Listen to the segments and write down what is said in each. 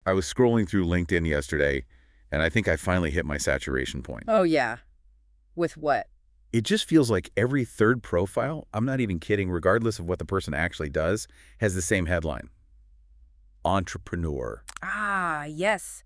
I was scrolling through LinkedIn yesterday, and I think I finally hit my saturation point. Oh, yeah. With what? It just feels like every third profile, I'm not even kidding, regardless of what the person actually does, has the same headline. Entrepreneur. Ah, yes.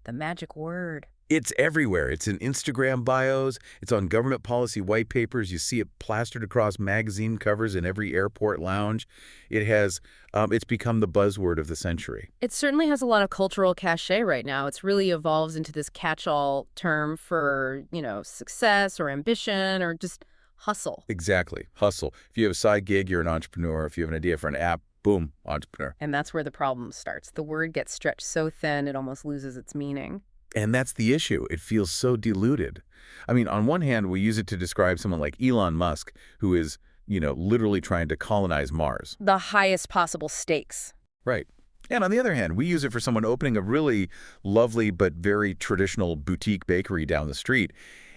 The magic word. It's everywhere. It's in Instagram bios. It's on government policy white papers. You see it plastered across magazine covers in every airport lounge. It's become the buzzword of the century. It certainly has a lot of cultural cachet right now. It's really evolves into this catch-all term for, success or ambition or just hustle. Exactly. Hustle. If you have a side gig, you're an entrepreneur. If you have an idea for an app, boom, entrepreneur. And that's where the problem starts. The word gets stretched so thin it almost loses its meaning. And that's the issue. It feels so diluted. I mean, on one hand, we use it to describe someone like Elon Musk, who is, literally trying to colonize Mars. The highest possible stakes. Right. And on the other hand, we use it for someone opening a really lovely but very traditional boutique bakery down the street.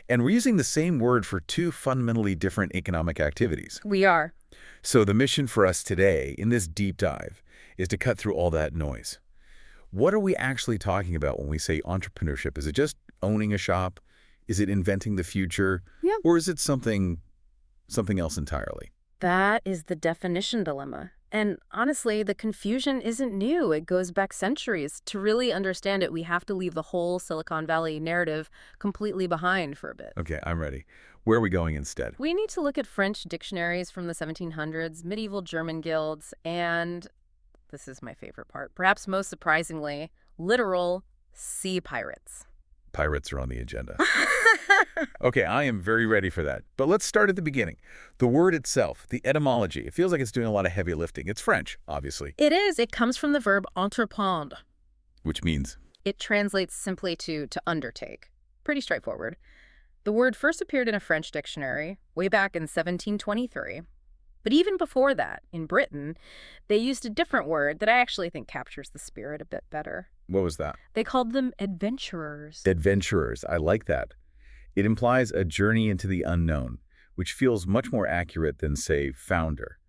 And we're using the same word for two fundamentally different economic activities. We are. So the mission for us today in this deep dive is to cut through all that noise. What are we actually talking about when we say entrepreneurship? Is it just owning a shop? Is it inventing the future? Yeah. Or is it something else entirely? That is the definition dilemma. And honestly, the confusion isn't new. It goes back centuries. To really understand it, we have to leave the whole Silicon Valley narrative completely behind for a bit. Okay, I'm ready. Where are we going instead? We need to look at French dictionaries from the 1700s, medieval German guilds, and this is my favorite part, perhaps most surprisingly, literal sea pirates. Pirates are on the agenda. Okay, I am very ready for that. But let's start at the beginning. The word itself, the etymology, it feels like it's doing a lot of heavy lifting. It's French, obviously. It is. It comes from the verb entreprendre. Which means? It translates simply to undertake. Pretty straightforward. The word first appeared in a French dictionary way back in 1723. But even before that, in Britain, they used a different word that I actually think captures the spirit a bit better. What was that? They called them adventurers. Adventurers. I like that. It implies a journey into the unknown, which feels much more accurate than, say, founder.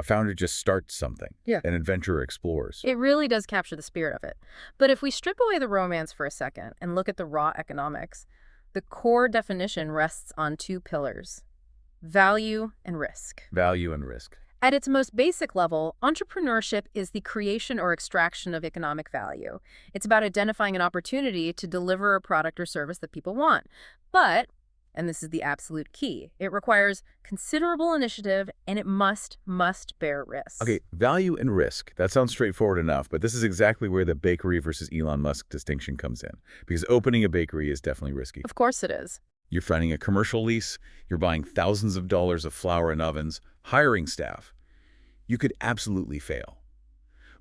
A founder just starts something. Yeah. An adventurer explores. It really does capture the spirit of it. But if we strip away the romance for a second and look at the raw economics, the core definition rests on two pillars: value and risk. Value and risk. At its most basic level, entrepreneurship is the creation or extraction of economic value. It's about identifying an opportunity to deliver a product or service that people want. But, and this is the absolute key, it requires considerable initiative and it must bear risk. Okay, value and risk. That sounds straightforward enough, but this is exactly where the bakery versus Elon Musk distinction comes in. Because opening a bakery is definitely risky. Of course it is. You're finding a commercial lease, you're buying thousands of dollars of flour and ovens, hiring staff. You could absolutely fail.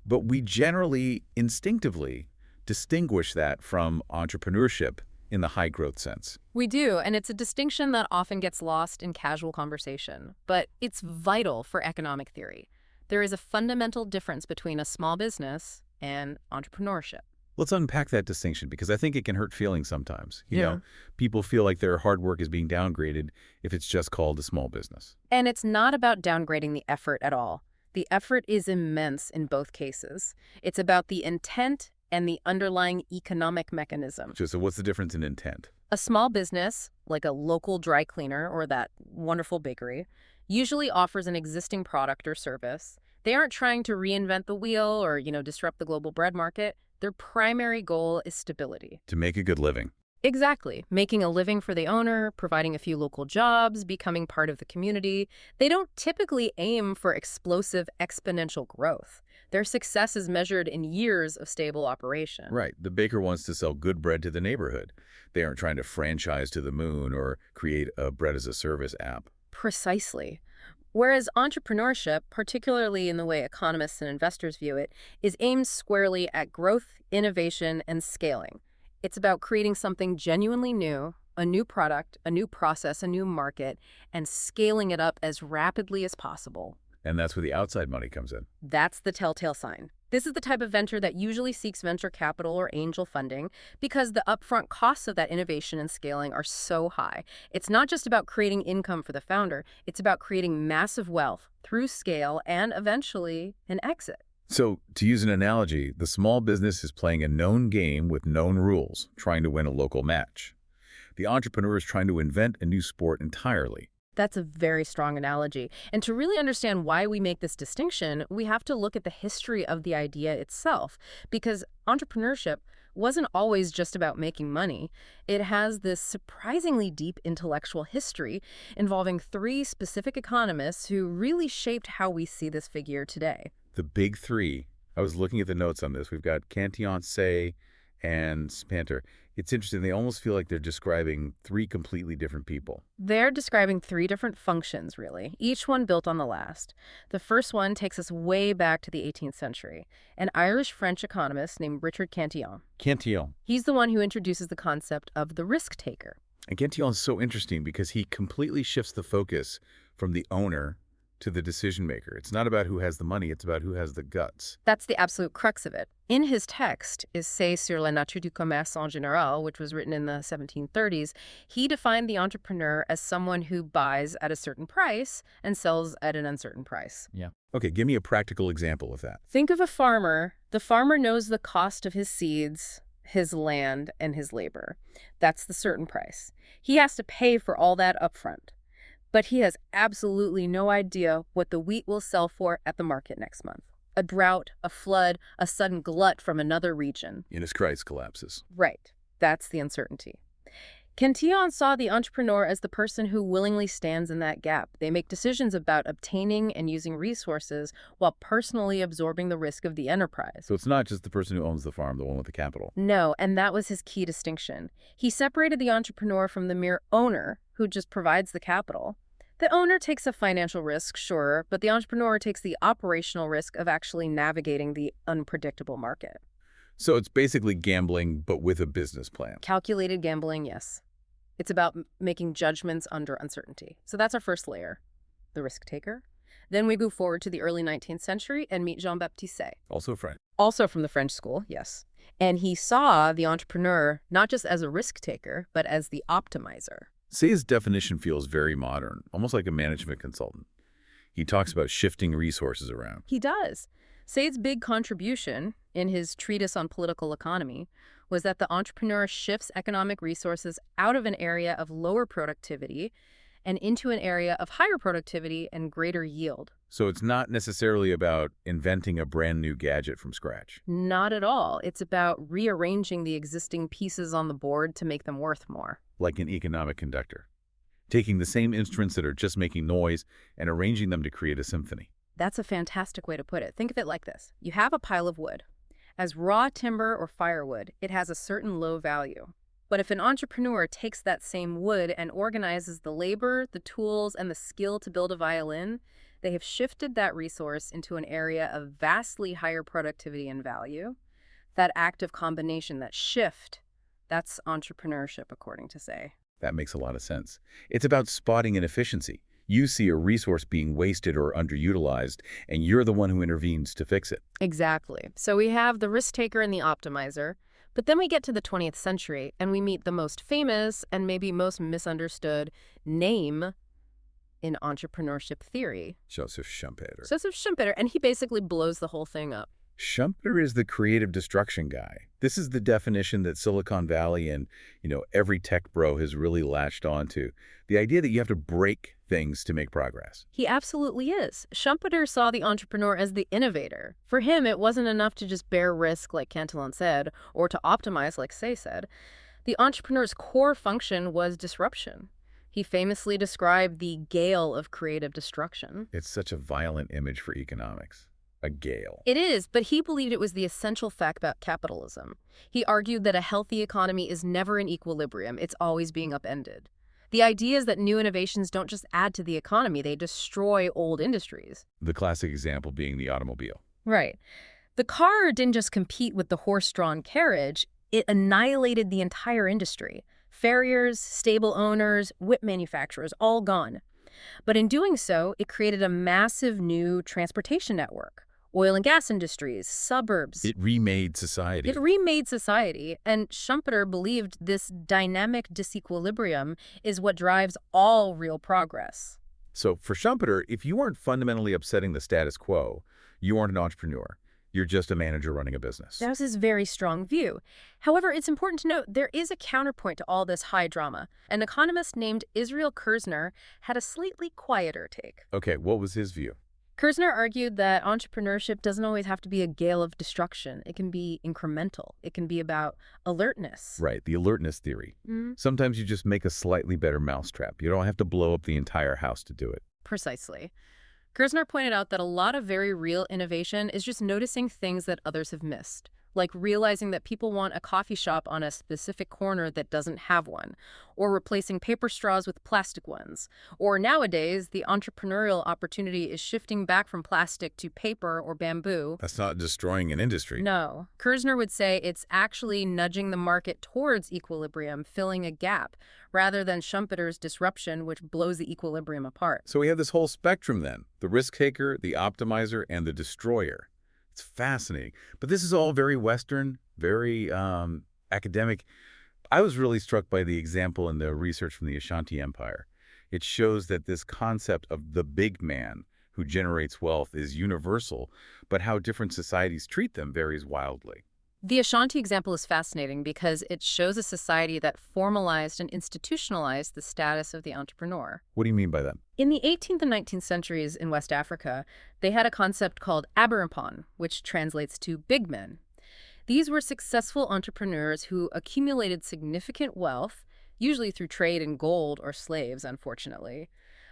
But we generally, instinctively, distinguish that from entrepreneurship in the high-growth sense. We do, and it's a distinction that often gets lost in casual conversation. But it's vital for economic theory. There is a fundamental difference between a small business and entrepreneurship. Let's unpack that distinction because I think it can hurt feelings sometimes. You know, people feel like their hard work is being downgraded if it's just called a small business. And it's not about downgrading the effort at all. The effort is immense in both cases. It's about the intent and the underlying economic mechanism. So what's the difference in intent? A small business, like a local dry cleaner or that wonderful bakery, usually offers an existing product or service. They aren't trying to reinvent the wheel or, disrupt the global bread market. Their primary goal is stability. To make a good living. Exactly. Making a living for the owner, providing a few local jobs, becoming part of the community. They don't typically aim for explosive exponential growth. Their success is measured in years of stable operation. Right. The baker wants to sell good bread to the neighborhood. They aren't trying to franchise to the moon or create a bread-as-a-service app. Precisely. Whereas entrepreneurship, particularly in the way economists and investors view it, is aimed squarely at growth, innovation, and scaling. It's about creating something genuinely new, a new product, a new process, a new market, and scaling it up as rapidly as possible. And that's where the outside money comes in. That's the telltale sign. This is the type of venture that usually seeks venture capital or angel funding because the upfront costs of that innovation and scaling are so high. It's not just about creating income for the founder. It's about creating massive wealth through scale and eventually an exit. So, to use an analogy, the small business is playing a known game with known rules, trying to win a local match. The entrepreneur is trying to invent a new sport entirely. That's a very strong analogy. And to really understand why we make this distinction, we have to look at the history of the idea itself. Because entrepreneurship wasn't always just about making money. It has this surprisingly deep intellectual history involving three specific economists who really shaped how we see this figure today. The big three, I was looking at the notes on this. We've got Knightian, Say, and Schumpeter. It's interesting. They almost feel like they're describing three completely different people. They're describing three different functions, really, each one built on the last. The first one takes us way back to the 18th century. An Irish-French economist named Richard Cantillon. Cantillon. He's the one who introduces the concept of the risk taker. And Cantillon is so interesting because he completely shifts the focus from the owner to the decision maker. It's not about who has the money, it's about who has the guts. That's the absolute crux of it. In his text, Essai sur la nature du commerce en général, which was written in the 1730s, he defined the entrepreneur as someone who buys at a certain price and sells at an uncertain price. Yeah. Okay, give me a practical example of that. Think of a farmer. The farmer knows the cost of his seeds, his land, and his labor. That's the certain price. He has to pay for all that upfront. But he has absolutely no idea what the wheat will sell for at the market next month. A drought, a flood, a sudden glut from another region. And his Christ collapses. Right. That's the uncertainty. Cantillon saw the entrepreneur as the person who willingly stands in that gap. They make decisions about obtaining and using resources while personally absorbing the risk of the enterprise. So it's not just the person who owns the farm, the one with the capital. No, and that was his key distinction. He separated the entrepreneur from the mere owner who just provides the capital. The owner takes a financial risk, sure, but the entrepreneur takes the operational risk of actually navigating the unpredictable market. So it's basically gambling, but with a business plan. Calculated gambling, yes. It's about making judgments under uncertainty. So that's our first layer, the risk taker. Then we go forward to the early 19th century and meet Jean-Baptiste Say. Also French. Also from the French school, yes. And he saw the entrepreneur not just as a risk taker, but as the optimizer. Say's definition feels very modern, almost like a management consultant. He talks about shifting resources around. He does. Say's big contribution in his treatise on political economy was that the entrepreneur shifts economic resources out of an area of lower productivity and into an area of higher productivity and greater yield. So it's not necessarily about inventing a brand new gadget from scratch. Not at all. It's about rearranging the existing pieces on the board to make them worth more. Like an economic conductor. Taking the same instruments that are just making noise and arranging them to create a symphony. That's a fantastic way to put it. Think of it like this. You have a pile of wood. As raw timber or firewood, it has a certain low value. But if an entrepreneur takes that same wood and organizes the labor, the tools, and the skill to build a violin, they have shifted that resource into an area of vastly higher productivity and value. That active combination, that shift, that's entrepreneurship, according to Say. That makes a lot of sense. It's about spotting inefficiency. You see a resource being wasted or underutilized, and you're the one who intervenes to fix it. Exactly. So we have the risk taker and the optimizer, but then we get to the 20th century, and we meet the most famous and maybe most misunderstood name in entrepreneurship theory. Joseph Schumpeter. Joseph Schumpeter, and he basically blows the whole thing up. Schumpeter is the creative destruction guy. This is the definition that Silicon Valley and, every tech bro has really latched onto. The idea that you have to break things to make progress. He absolutely is. Schumpeter saw the entrepreneur as the innovator. For him, it wasn't enough to just bear risk, like Cantillon said, or to optimize, like Say said. The entrepreneur's core function was disruption. He famously described the gale of creative destruction. It's such a violent image for economics. A gale. It is, but he believed it was the essential fact about capitalism. He argued that a healthy economy is never in equilibrium. It's always being upended. The idea is that new innovations don't just add to the economy, they destroy old industries. The classic example being the automobile. Right. The car didn't just compete with the horse-drawn carriage, it annihilated the entire industry. Farriers, stable owners, whip manufacturers, all gone. But in doing so, it created a massive new transportation network. Oil and gas industries, suburbs. It remade society. And Schumpeter believed this dynamic disequilibrium is what drives all real progress. So for Schumpeter, if you aren't fundamentally upsetting the status quo, you aren't an entrepreneur. You're just a manager running a business. That was his very strong view. However, it's important to note there is a counterpoint to all this high drama. An economist named Israel Kirzner had a slightly quieter take. Okay, what was his view? Kirzner argued that entrepreneurship doesn't always have to be a gale of destruction. It can be incremental. It can be about alertness. Right, the alertness theory. Sometimes you just make a slightly better mousetrap. You don't have to blow up the entire house to do it. Precisely. Kirzner pointed out that a lot of very real innovation is just noticing things that others have missed, like realizing that people want a coffee shop on a specific corner that doesn't have one, or replacing paper straws with plastic ones. Or nowadays, the entrepreneurial opportunity is shifting back from plastic to paper or bamboo. That's not destroying an industry. No. Kirzner would say it's actually nudging the market towards equilibrium, filling a gap, rather than Schumpeter's disruption, which blows the equilibrium apart. So we have this whole spectrum then, the risk taker, the optimizer, and the destroyer. It's fascinating. But this is all very Western, very academic. I was really struck by the example in the research from the Ashanti Empire. It shows that this concept of the big man who generates wealth is universal, but how different societies treat them varies wildly. The Ashanti example is fascinating because it shows a society that formalized and institutionalized the status of the entrepreneur. What do you mean by that? In the 18th and 19th centuries in West Africa, they had a concept called Abirimpon, which translates to big men. These were successful entrepreneurs who accumulated significant wealth, usually through trade in gold or slaves, unfortunately.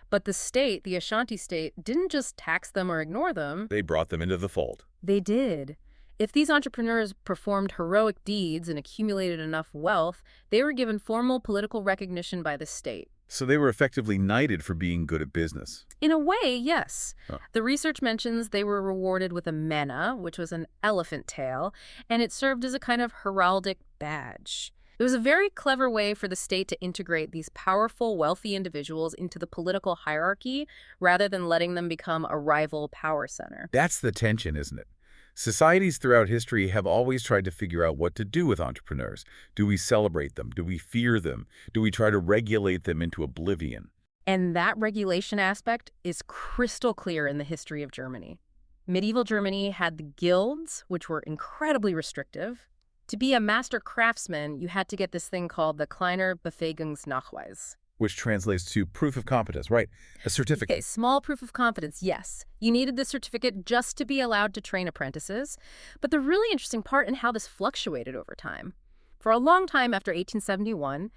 But the state, the Ashanti state, didn't just tax them or ignore them. They brought them into the fold. They did. If these entrepreneurs performed heroic deeds and accumulated enough wealth, they were given formal political recognition by the state. So they were effectively knighted for being good at business. In a way, yes. Huh. The research mentions they were rewarded with a mena, which was an elephant tail, and it served as a kind of heraldic badge. It was a very clever way for the state to integrate these powerful, wealthy individuals into the political hierarchy rather than letting them become a rival power center. That's the tension, isn't it? Societies throughout history have always tried to figure out what to do with entrepreneurs. Do we celebrate them? Do we fear them? Do we try to regulate them into oblivion? And that regulation aspect is crystal clear in the history of Germany. Medieval Germany had the guilds, which were incredibly restrictive. To be a master craftsman, you had to get this thing called the Kleiner Befähigungsnachweis. Which translates to proof of competence, right? A certificate. Okay, small proof of competence, yes. You needed the certificate just to be allowed to train apprentices. But the really interesting part in how this fluctuated over time. For a long time after 1871,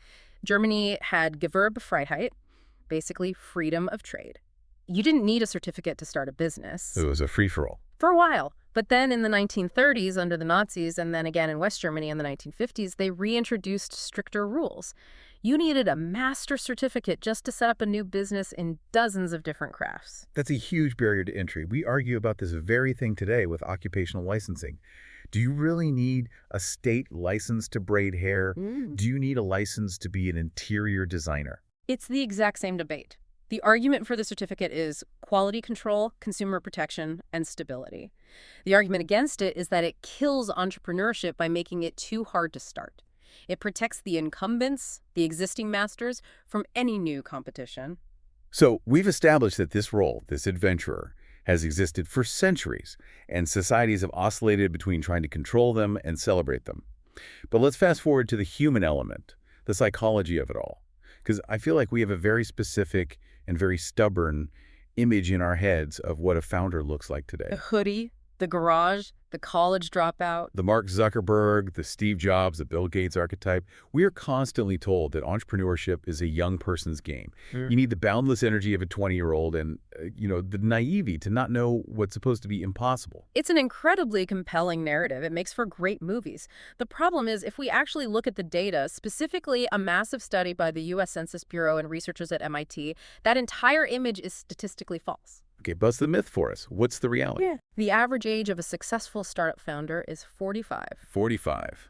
Germany had Gewerbefreiheit, basically freedom of trade. You didn't need a certificate to start a business. It was a free-for-all. For a while. But then in the 1930s, under the Nazis, and then again in West Germany in the 1950s, they reintroduced stricter rules. You needed a master certificate just to set up a new business in dozens of different crafts. That's a huge barrier to entry. We argue about this very thing today with occupational licensing. Do you really need a state license to braid hair? Do you need a license to be an interior designer? It's the exact same debate. The argument for the certificate is quality control, consumer protection, and stability. The argument against it is that it kills entrepreneurship by making it too hard to start. It protects the incumbents, the existing masters, from any new competition. So we've established that this role, this adventurer, has existed for centuries, and societies have oscillated between trying to control them and celebrate them. But let's fast forward to the human element, the psychology of it all. Because I feel like we have a very specific and very stubborn image in our heads of what a founder looks like today. The hoodie, the garage, the college dropout. The Mark Zuckerberg, the Steve Jobs, the Bill Gates archetype. We are constantly told that entrepreneurship is a young person's game. You need the boundless energy of a 20-year-old and, the naivety to not know what's supposed to be impossible. It's an incredibly compelling narrative. It makes for great movies. The problem is, if we actually look at the data, specifically a massive study by the U.S. Census Bureau and researchers at MIT, that entire image is statistically false. Okay, bust the myth for us. What's the reality? The average age of a successful startup founder is 45. 45.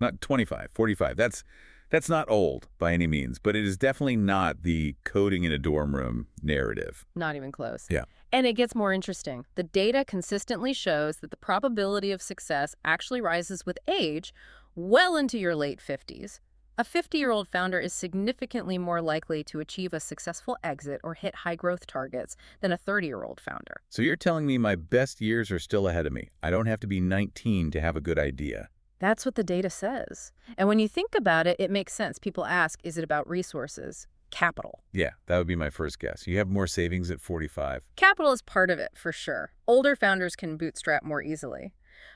Not 25, 45. That's not old by any means, but it is definitely not the coding in a dorm room narrative. Not even close. Yeah. And it gets more interesting. The data consistently shows that the probability of success actually rises with age well into your late 50s. A 50-year-old founder is significantly more likely to achieve a successful exit or hit high-growth targets than a 30-year-old founder. So you're telling me my best years are still ahead of me. I don't have to be 19 to have a good idea. That's what the data says. And when you think about it, it makes sense. People ask, is it about resources? Capital. Yeah, that would be my first guess. You have more savings at 45. Capital is part of it, for sure. Older founders can bootstrap more easily.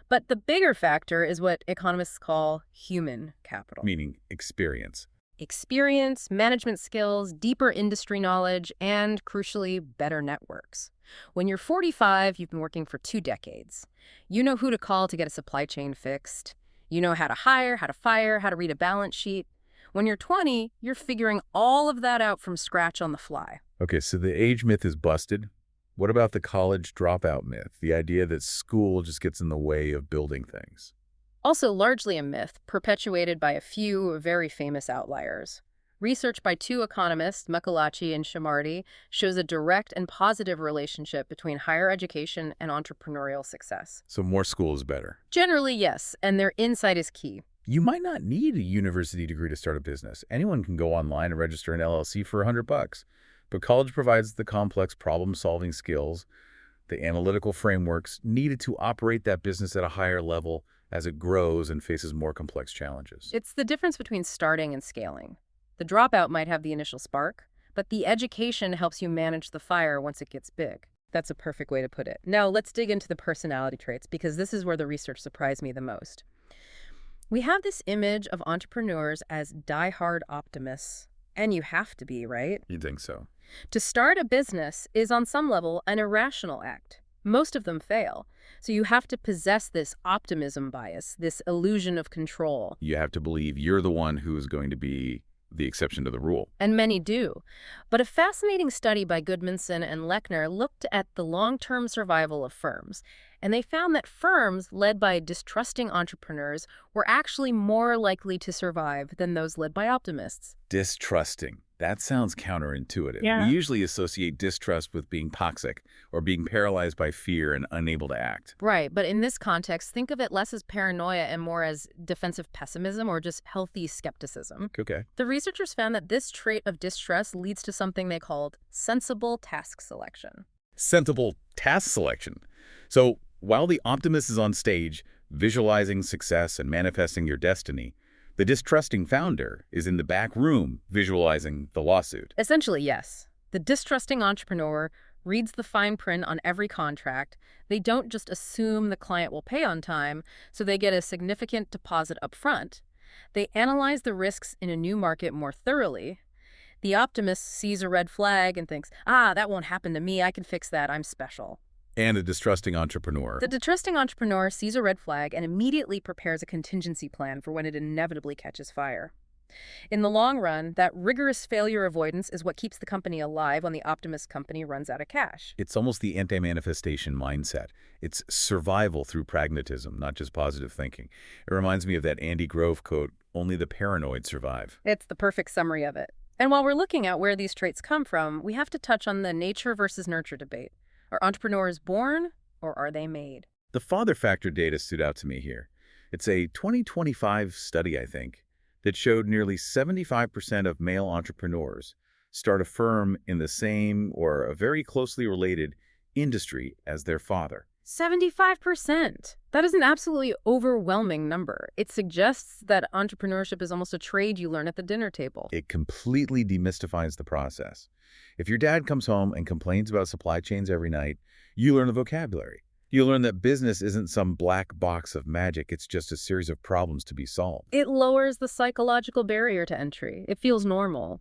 But the bigger factor is what economists call human capital. Meaning experience. Experience, management skills, deeper industry knowledge, and, crucially, better networks. When you're 45, you've been working for 2 decades. You know who to call to get a supply chain fixed. You know how to hire, how to fire, how to read a balance sheet. When you're 20, you're figuring all of that out from scratch on the fly. Okay, so the age myth is busted. What about the college dropout myth? The idea that school just gets in the way of building things. Also largely a myth, perpetuated by a few very famous outliers. Research by 2 economists, Michelacci and Schumpeter, shows a direct and positive relationship between higher education and entrepreneurial success. So more school is better. Generally, yes, and their insight is key. You might not need a university degree to start a business. Anyone can go online and register an LLC for $100. But college provides the complex problem-solving skills, the analytical frameworks needed to operate that business at a higher level as it grows and faces more complex challenges. It's the difference between starting and scaling. The dropout might have the initial spark, but the education helps you manage the fire once it gets big. That's a perfect way to put it. Now, let's dig into the personality traits, because this is where the research surprised me the most. We have this image of entrepreneurs as die-hard optimists, and you have to be, right? You think so? To start a business is on some level an irrational act. Most of them fail. So you have to possess this optimism bias, this illusion of control. You have to believe you're the one who is going to be the exception to the rule. And many do. But a fascinating study by Goodmanson and Lechner looked at the long-term survival of firms. And they found that firms led by distrusting entrepreneurs were actually more likely to survive than those led by optimists. Distrusting. That sounds counterintuitive. Yeah. We usually associate distrust with being toxic or being paralyzed by fear and unable to act. Right, but in this context, think of it less as paranoia and more as defensive pessimism or just healthy skepticism. Okay. The researchers found that this trait of distrust leads to something they called sensible task selection. Sensible task selection. So while the optimist is on stage, visualizing success and manifesting your destiny, the distrusting founder is in the back room visualizing the lawsuit. Essentially, yes. The distrusting entrepreneur reads the fine print on every contract. They don't just assume the client will pay on time, so they get a significant deposit up front. They analyze the risks in a new market more thoroughly. The optimist sees a red flag and thinks, that won't happen to me. I can fix that. I'm special. And a distrusting entrepreneur. The distrusting entrepreneur sees a red flag and immediately prepares a contingency plan for when it inevitably catches fire. In the long run, that rigorous failure avoidance is what keeps the company alive when the optimist company runs out of cash. It's almost the anti-manifestation mindset. It's survival through pragmatism, not just positive thinking. It reminds me of that Andy Grove quote, "Only the paranoid survive." It's the perfect summary of it. And while we're looking at where these traits come from, we have to touch on the nature versus nurture debate. Are entrepreneurs born, or are they made? The father factor data stood out to me here. It's a 2025 study, I think, that showed nearly 75% of male entrepreneurs start a firm in the same or a very closely related industry as their father. 75%. That is an absolutely overwhelming number. It suggests that entrepreneurship is almost a trade you learn at the dinner table. It completely demystifies the process. If your dad comes home and complains about supply chains every night, you learn the vocabulary. You learn that business isn't some black box of magic, it's just a series of problems to be solved. It lowers the psychological barrier to entry. It feels normal.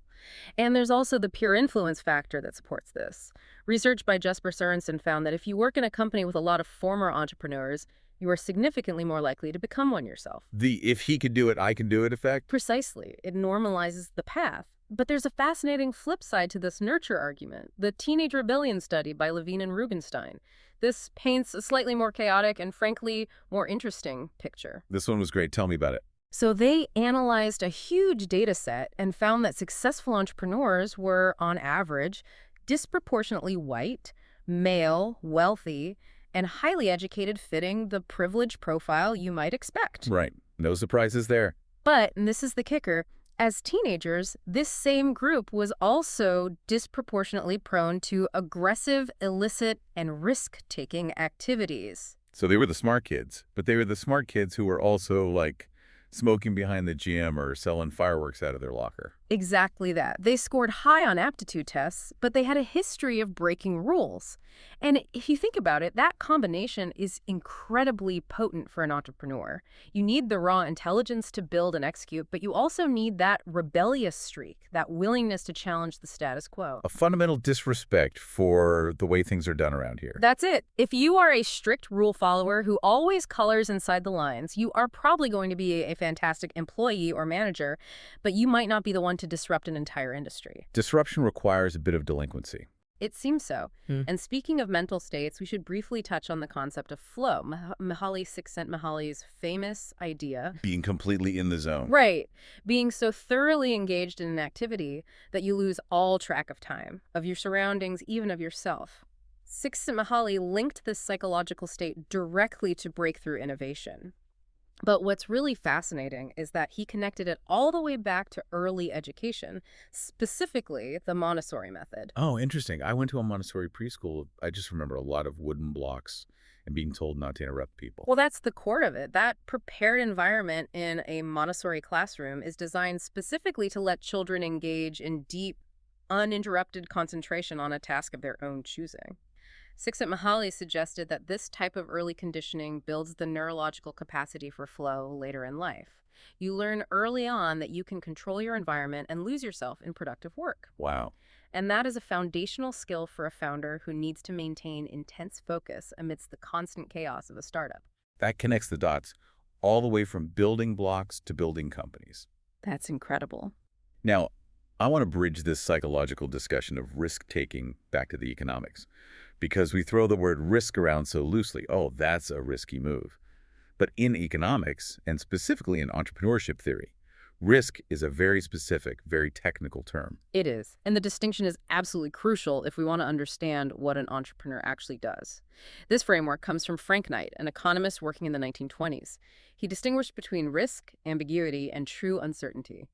And there's also the peer influence factor that supports this. Research by Jesper Sørensen found that if you work in a company with a lot of former entrepreneurs, you are significantly more likely to become one yourself. The "if he could do it, I can do it" effect? Precisely. It normalizes the path. But there's a fascinating flip side to this nurture argument, the teenage rebellion study by Levine and Rubinstein. This paints a slightly more chaotic and, frankly, more interesting picture. This one was great. Tell me about it. So they analyzed a huge data set and found that successful entrepreneurs were, on average, disproportionately white, male, wealthy, and highly educated, fitting the privilege profile you might expect. Right. No surprises there. But, and this is the kicker, As teenagers, this same group was also disproportionately prone to aggressive, illicit, and risk-taking activities. So they were the smart kids, but they were the smart kids who were also, like, smoking behind the gym or selling fireworks out of their locker. Exactly that. They scored high on aptitude tests, but they had a history of breaking rules. And if you think about it, that combination is incredibly potent for an entrepreneur. You need the raw intelligence to build and execute, but you also need that rebellious streak, that willingness to challenge the status quo. A fundamental disrespect for the way things are done around here. That's it. If you are a strict rule follower who always colors inside the lines, you are probably going to be a fantastic employee or manager, but you might not be the one to disrupt an entire industry. Disruption requires a bit of delinquency. It seems so. And speaking of mental states, we should briefly touch on the concept of flow, Csikszentmihalyi's famous idea. Being completely in the zone. Right. Being so thoroughly engaged in an activity that you lose all track of time, of your surroundings, even of yourself. Csikszentmihalyi linked this psychological state directly to breakthrough innovation. But what's really fascinating is that he connected it all the way back to early education, specifically the Montessori method. Oh, interesting. I went to a Montessori preschool. I just remember a lot of wooden blocks and being told not to interrupt people. Well, that's the core of it. That prepared environment in a Montessori classroom is designed specifically to let children engage in deep, uninterrupted concentration on a task of their own choosing. Csikszentmihalyi suggested that this type of early conditioning builds the neurological capacity for flow later in life. You learn early on that you can control your environment and lose yourself in productive work. Wow. And that is a foundational skill for a founder who needs to maintain intense focus amidst the constant chaos of a startup. That connects the dots all the way from building blocks to building companies. That's incredible. Now, I want to bridge this psychological discussion of risk-taking back to the economics, because we throw the word risk around so loosely. Oh, that's a risky move. But in economics, and specifically in entrepreneurship theory, risk is a very specific, very technical term. It is. And the distinction is absolutely crucial if we want to understand what an entrepreneur actually does. This framework comes from Frank Knight, an economist working in the 1920s. He distinguished between risk, ambiguity, and true uncertainty.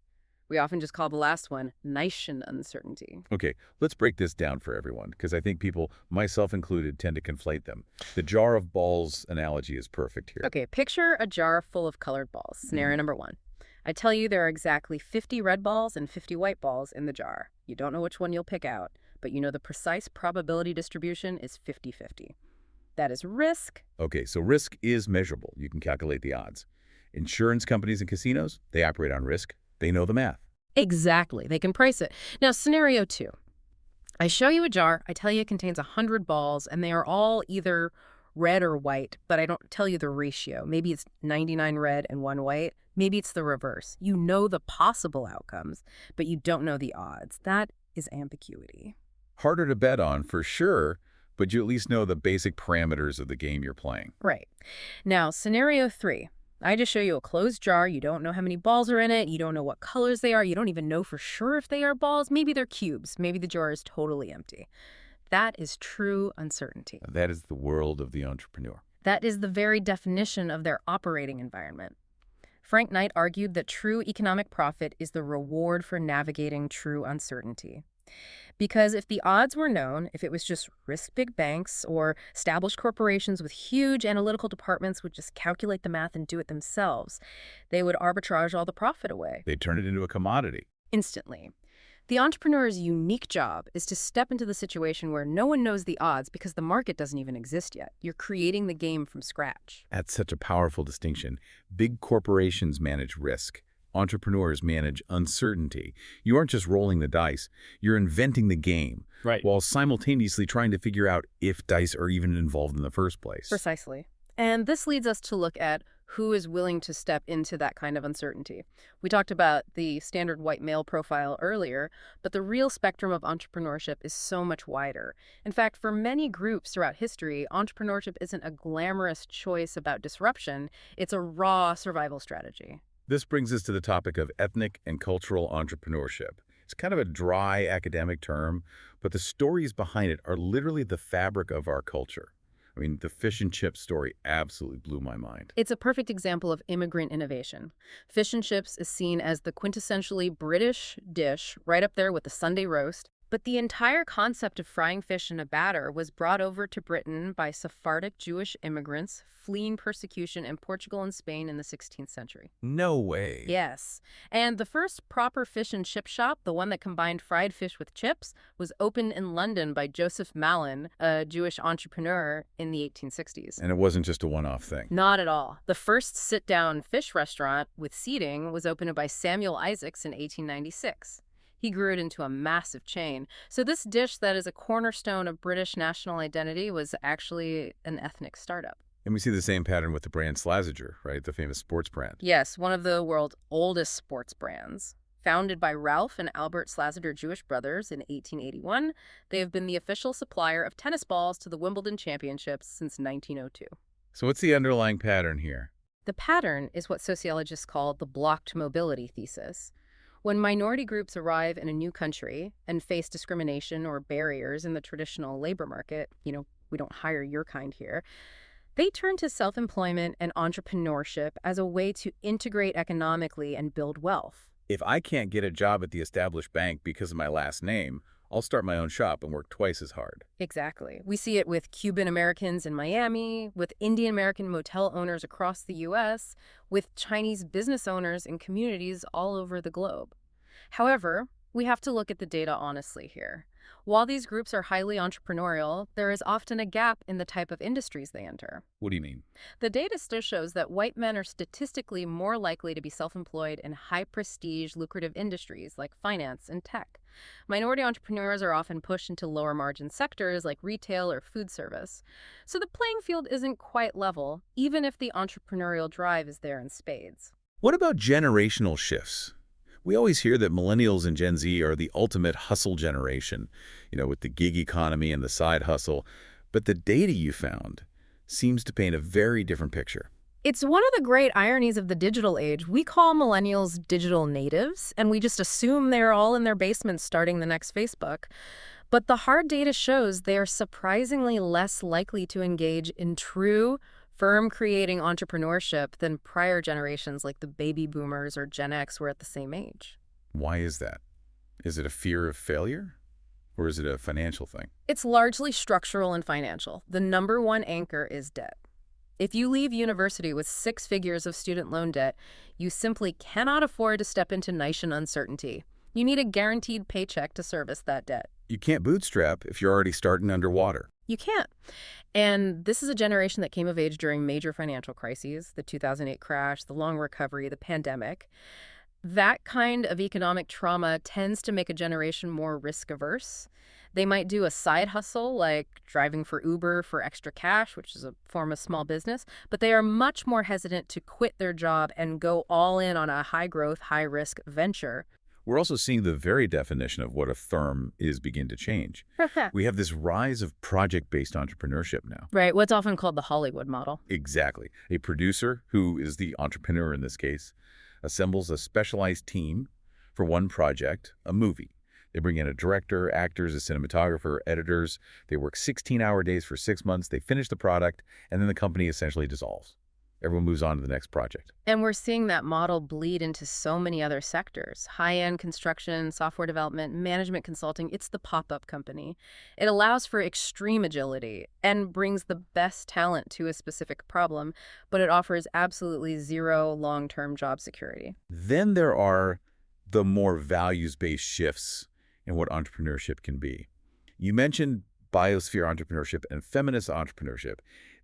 We often just call the last one Knightian uncertainty. Okay, let's break this down for everyone, because I think people, myself included, tend to conflate them. The jar of balls analogy is perfect here. Okay, picture a jar full of colored balls. Scenario number one. I tell you there are exactly 50 red balls and 50 white balls in the jar. You don't know which one you'll pick out, but you know the precise probability distribution is 50-50. That is risk. Okay, so risk is measurable. You can calculate the odds. Insurance companies and casinos, they operate on risk. They know the math. Exactly. They can price it. Now, scenario two. I show you a jar. I tell you it contains 100 balls, and they are all either red or white, but I don't tell you the ratio. Maybe it's 99 red and 1 white. Maybe it's the reverse. You know the possible outcomes, but you don't know the odds. That is ambiguity. Harder to bet on, for sure, but you at least know the basic parameters of the game you're playing. Right. Now, scenario three. I just show you a closed jar. You don't know how many balls are in it. You don't know what colors they are. You don't even know for sure if they are balls. Maybe they're cubes. Maybe the jar is totally empty. That is true uncertainty. That is the world of the entrepreneur. That is the very definition of their operating environment. Frank Knight argued that true economic profit is the reward for navigating true uncertainty. Because if the odds were known, if it was just risk big banks or established corporations with huge analytical departments would just calculate the math and do it themselves, they would arbitrage all the profit away. They turn it into a commodity. Instantly. The entrepreneur's unique job is to step into the situation where no one knows the odds because the market doesn't even exist yet. You're creating the game from scratch. That's such a powerful distinction. Big corporations manage risk. Entrepreneurs manage uncertainty. You aren't just rolling the dice. You're inventing the game, Right. while simultaneously trying to figure out if dice are even involved in the first place. Precisely. And this leads us to look at who is willing to step into that kind of uncertainty. We talked about the standard white male profile earlier, but the real spectrum of entrepreneurship is so much wider. In fact, for many groups throughout history, entrepreneurship isn't a glamorous choice about disruption. It's a raw survival strategy. This brings us to the topic of ethnic and cultural entrepreneurship. It's kind of a dry academic term, but the stories behind it are literally the fabric of our culture. I mean, the fish and chip story absolutely blew my mind. It's a perfect example of immigrant innovation. Fish and chips is seen as the quintessentially British dish, right up there with the Sunday roast. But the entire concept of frying fish in a batter was brought over to Britain by Sephardic Jewish immigrants fleeing persecution in Portugal and Spain in the 16th century. No way. Yes. And the first proper fish and chip shop, the one that combined fried fish with chips, was opened in London by Joseph Malin, a Jewish entrepreneur in the 1860s. And it wasn't just a one-off thing. Not at all. The first sit-down fish restaurant with seating was opened by Samuel Isaacs in 1896. He grew it into a massive chain. So this dish that is a cornerstone of British national identity was actually an ethnic startup. And we see the same pattern with the brand Slazenger, right? The famous sports brand. Yes, one of the world's oldest sports brands. Founded by Ralph and Albert Slazenger Jewish brothers in 1881, they have been the official supplier of tennis balls to the Wimbledon Championships since 1902. So what's the underlying pattern here? The pattern is what sociologists call the blocked mobility thesis. When minority groups arrive in a new country and face discrimination or barriers in the traditional labor market, we don't hire your kind here, they turn to self-employment and entrepreneurship as a way to integrate economically and build wealth. If I can't get a job at the established bank because of my last name, I'll start my own shop and work twice as hard. Exactly. We see it with Cuban Americans in Miami, with Indian American motel owners across the U.S., with Chinese business owners in communities all over the globe. However, we have to look at the data honestly here. While these groups are highly entrepreneurial, there is often a gap in the type of industries they enter. What do you mean? The data still shows that white men are statistically more likely to be self-employed in high-prestige, lucrative industries like finance and tech. Minority entrepreneurs are often pushed into lower-margin sectors like retail or food service. So the playing field isn't quite level, even if the entrepreneurial drive is there in spades. What about generational shifts? We always hear that millennials and Gen Z are the ultimate hustle generation, with the gig economy and the side hustle. But the data you found seems to paint a very different picture. It's one of the great ironies of the digital age. We call millennials digital natives, and we just assume they're all in their basements starting the next Facebook. But the hard data shows they are surprisingly less likely to engage in true firm-creating entrepreneurship than prior generations like the baby boomers or Gen X were at the same age. Why is that? Is it a fear of failure? Or is it a financial thing? It's largely structural and financial. The number one anchor is debt. If you leave university with 6 figures of student loan debt, you simply cannot afford to step into Knightian uncertainty. You need a guaranteed paycheck to service that debt. You can't bootstrap if you're already starting underwater. You can't. And this is a generation that came of age during major financial crises, the 2008 crash, the long recovery, the pandemic. That kind of economic trauma tends to make a generation more risk-averse. They might do a side hustle like driving for Uber for extra cash, which is a form of small business, but they are much more hesitant to quit their job and go all in on a high-growth, high-risk venture. We're also seeing the very definition of what a firm is begin to change. We have this rise of project-based entrepreneurship now. Right, what's often called the Hollywood model. Exactly. A producer, who is the entrepreneur in this case, assembles a specialized team for one project, a movie. They bring in a director, actors, a cinematographer, editors. They work 16-hour days for 6 months. They finish the product, and then the company essentially dissolves. Everyone moves on to the next project. And we're seeing that model bleed into so many other sectors. High-end construction, software development, management consulting. It's the pop-up company. It allows for extreme agility and brings the best talent to a specific problem, but it offers absolutely zero long-term job security. Then there are the more values-based shifts in what entrepreneurship can be. You mentioned biosphere entrepreneurship and feminist entrepreneurship.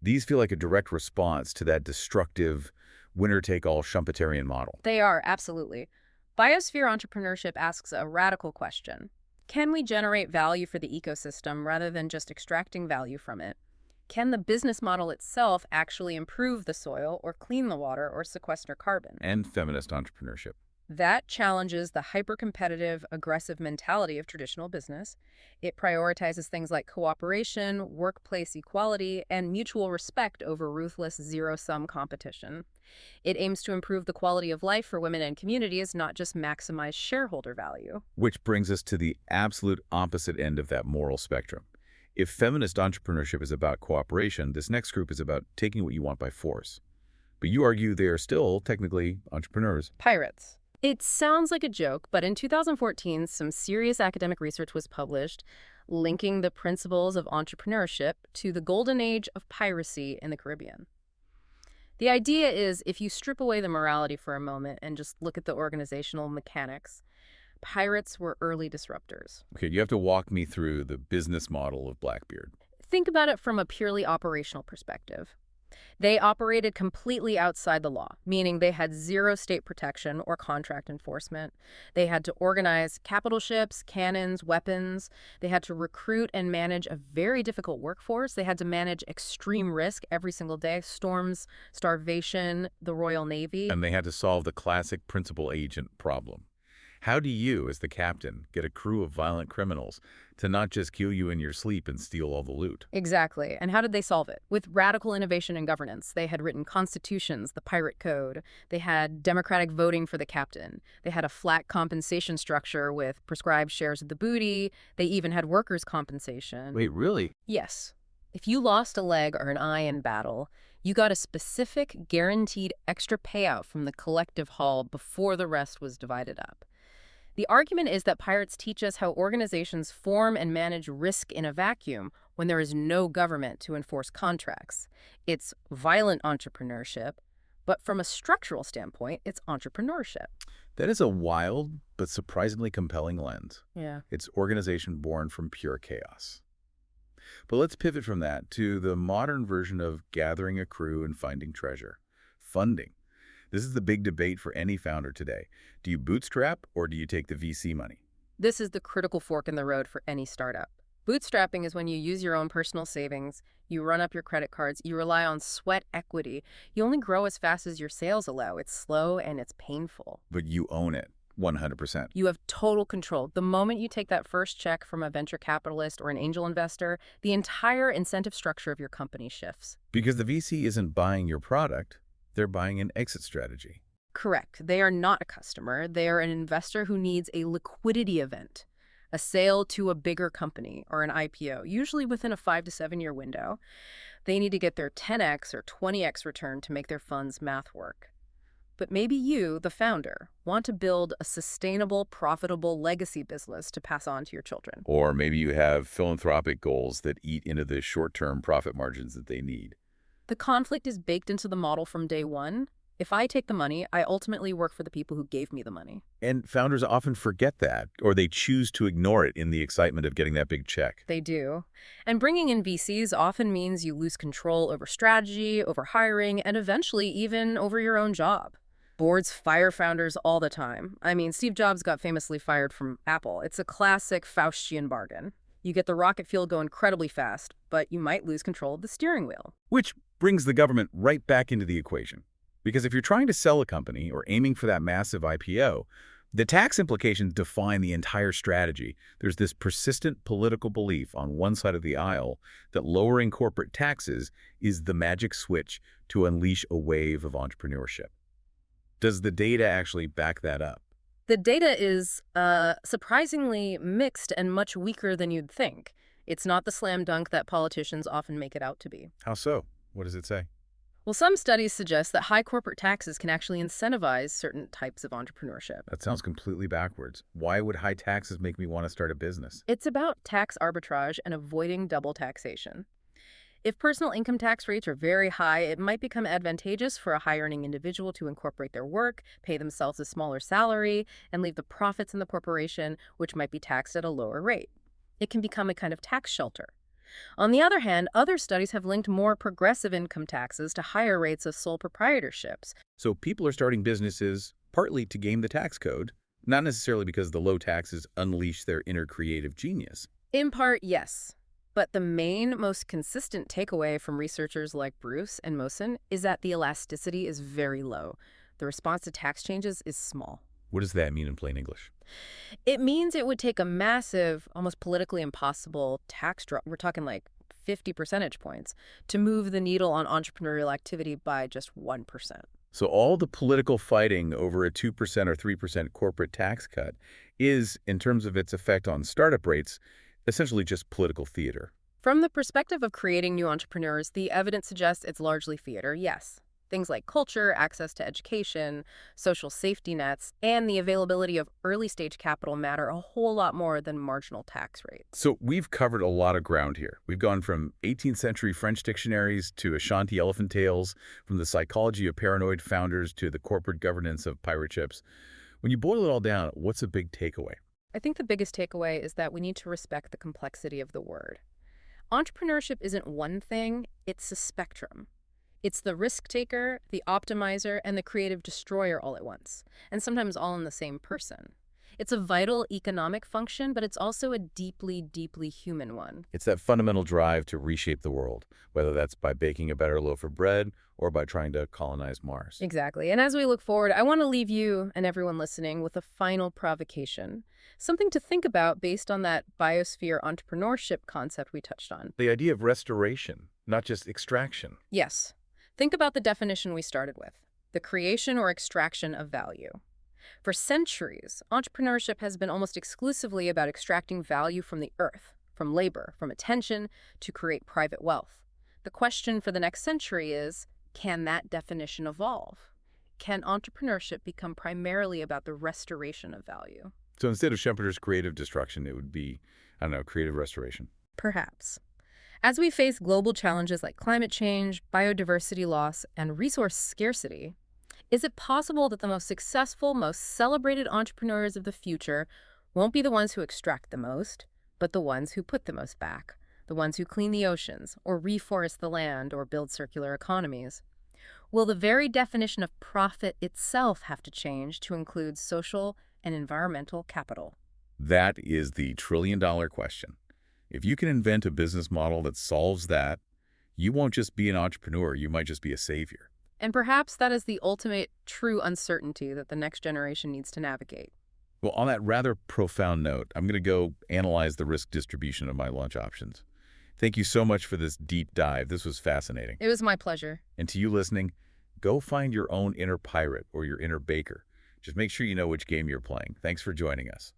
These feel like a direct response to that destructive, winner-take-all Schumpeterian model. They are, absolutely. Biosphere entrepreneurship asks a radical question. Can we generate value for the ecosystem rather than just extracting value from it? Can the business model itself actually improve the soil or clean the water or sequester carbon? And feminist entrepreneurship. That challenges the hyper-competitive, aggressive mentality of traditional business. It prioritizes things like cooperation, workplace equality, and mutual respect over ruthless zero-sum competition. It aims to improve the quality of life for women and communities, not just maximize shareholder value. Which brings us to the absolute opposite end of that moral spectrum. If feminist entrepreneurship is about cooperation, this next group is about taking what you want by force. But you argue they are still technically entrepreneurs. Pirates. It sounds like a joke, but in 2014, some serious academic research was published linking the principles of entrepreneurship to the golden age of piracy in the Caribbean. The idea is, if you strip away the morality for a moment and just look at the organizational mechanics, pirates were early disruptors. Okay, you have to walk me through the business model of Blackbeard. Think about it from a purely operational perspective. They operated completely outside the law, meaning they had zero state protection or contract enforcement. They had to organize capital ships, cannons, weapons. They had to recruit and manage a very difficult workforce. They had to manage extreme risk every single day, storms, starvation, the Royal Navy. And they had to solve the classic principal agent problem. How do you, as the captain, get a crew of violent criminals to not just kill you in your sleep and steal all the loot? Exactly. And how did they solve it? With radical innovation in governance. They had written constitutions, the pirate code. They had democratic voting for the captain. They had a flat compensation structure with prescribed shares of the booty. They even had workers' compensation. Wait, really? Yes. If you lost a leg or an eye in battle, you got a specific, guaranteed extra payout from the collective haul before the rest was divided up. The argument is that pirates teach us how organizations form and manage risk in a vacuum when there is no government to enforce contracts. It's violent entrepreneurship, but from a structural standpoint, it's entrepreneurship. That is a wild but surprisingly compelling lens. Yeah. It's organization born from pure chaos. But let's pivot from that to the modern version of gathering a crew and finding treasure. Funding. This is the big debate for any founder today. Do you bootstrap or do you take the VC money? This is the critical fork in the road for any startup. Bootstrapping is when you use your own personal savings, you run up your credit cards, you rely on sweat equity. You only grow as fast as your sales allow. It's slow and it's painful. But you own it 100%. You have total control. The moment you take that first check from a venture capitalist or an angel investor, the entire incentive structure of your company shifts. Because the VC isn't buying your product, they're buying an exit strategy. Correct. They are not a customer. They are an investor who needs a liquidity event, a sale to a bigger company or an IPO, usually within a 5 to 7 year window. They need to get their 10x or 20x return to make their fund's math work. But maybe you, the founder, want to build a sustainable, profitable legacy business to pass on to your children. Or maybe you have philanthropic goals that eat into the short-term profit margins that they need. The conflict is baked into the model from day one. If I take the money, I ultimately work for the people who gave me the money. And founders often forget that, or they choose to ignore it in the excitement of getting that big check. They do. And bringing in VCs often means you lose control over strategy, over hiring, and eventually even over your own job. Boards fire founders all the time. I mean, Steve Jobs got famously fired from Apple. It's a classic Faustian bargain. You get the rocket fuel go incredibly fast, but you might lose control of the steering wheel. Which brings the government right back into the equation. Because if you're trying to sell a company or aiming for that massive IPO, the tax implications define the entire strategy. There's this persistent political belief on one side of the aisle that lowering corporate taxes is the magic switch to unleash a wave of entrepreneurship. Does the data actually back that up? The data is surprisingly mixed and much weaker than you'd think. It's not the slam dunk that politicians often make it out to be. How so? What does it say? Well, some studies suggest that high corporate taxes can actually incentivize certain types of entrepreneurship. That sounds completely backwards. Why would high taxes make me want to start a business? It's about tax arbitrage and avoiding double taxation. If personal income tax rates are very high, it might become advantageous for a high-earning individual to incorporate their work, pay themselves a smaller salary, and leave the profits in the corporation, which might be taxed at a lower rate. It can become a kind of tax shelter. On the other hand, other studies have linked more progressive income taxes to higher rates of sole proprietorships. So people are starting businesses partly to game the tax code, not necessarily because the low taxes unleash their inner creative genius. In part, yes. But the main, most consistent takeaway from researchers like Bruce and Mosen is that the elasticity is very low. The response to tax changes is small. What does that mean in plain English? It means it would take a massive, almost politically impossible tax drop, we're talking like 50 percentage points, to move the needle on entrepreneurial activity by just 1%. So all the political fighting over a 2% or 3% corporate tax cut is, in terms of its effect on startup rates, essentially just political theater. From the perspective of creating new entrepreneurs, the evidence suggests it's largely theater, yes. Things like culture, access to education, social safety nets, and the availability of early-stage capital matter a whole lot more than marginal tax rates. So we've covered a lot of ground here. We've gone from 18th century French dictionaries to Ashanti elephant tales, from the psychology of paranoid founders to the corporate governance of pirate ships. When you boil it all down, what's a big takeaway? I think the biggest takeaway is that we need to respect the complexity of the word. Entrepreneurship isn't one thing, it's a spectrum. It's the risk taker, the optimizer, and the creative destroyer all at once, and sometimes all in the same person. It's a vital economic function, but it's also a deeply, deeply human one. It's that fundamental drive to reshape the world, whether that's by baking a better loaf of bread or by trying to colonize Mars. Exactly. And as we look forward, I want to leave you and everyone listening with a final provocation, something to think about based on that biosphere entrepreneurship concept we touched on. The idea of restoration, not just extraction. Yes. Think about the definition we started with, the creation or extraction of value. For centuries, entrepreneurship has been almost exclusively about extracting value from the earth, from labor, from attention, to create private wealth. The question for the next century is, can that definition evolve? Can entrepreneurship become primarily about the restoration of value? So instead of Schumpeter's creative destruction, it would be, I don't know, creative restoration. Perhaps. As we face global challenges like climate change, biodiversity loss, and resource scarcity, is it possible that the most successful, most celebrated entrepreneurs of the future won't be the ones who extract the most, but the ones who put the most back, the ones who clean the oceans, or reforest the land, or build circular economies? Will the very definition of profit itself have to change to include social and environmental capital? That is the trillion-dollar question. If you can invent a business model that solves that, you won't just be an entrepreneur, you might just be a savior. And perhaps that is the ultimate true uncertainty that the next generation needs to navigate. Well, on that rather profound note, I'm going to go analyze the risk distribution of my lunch options. Thank you so much for this deep dive. This was fascinating. It was my pleasure. And to you listening, go find your own inner pirate or your inner baker. Just make sure you know which game you're playing. Thanks for joining us.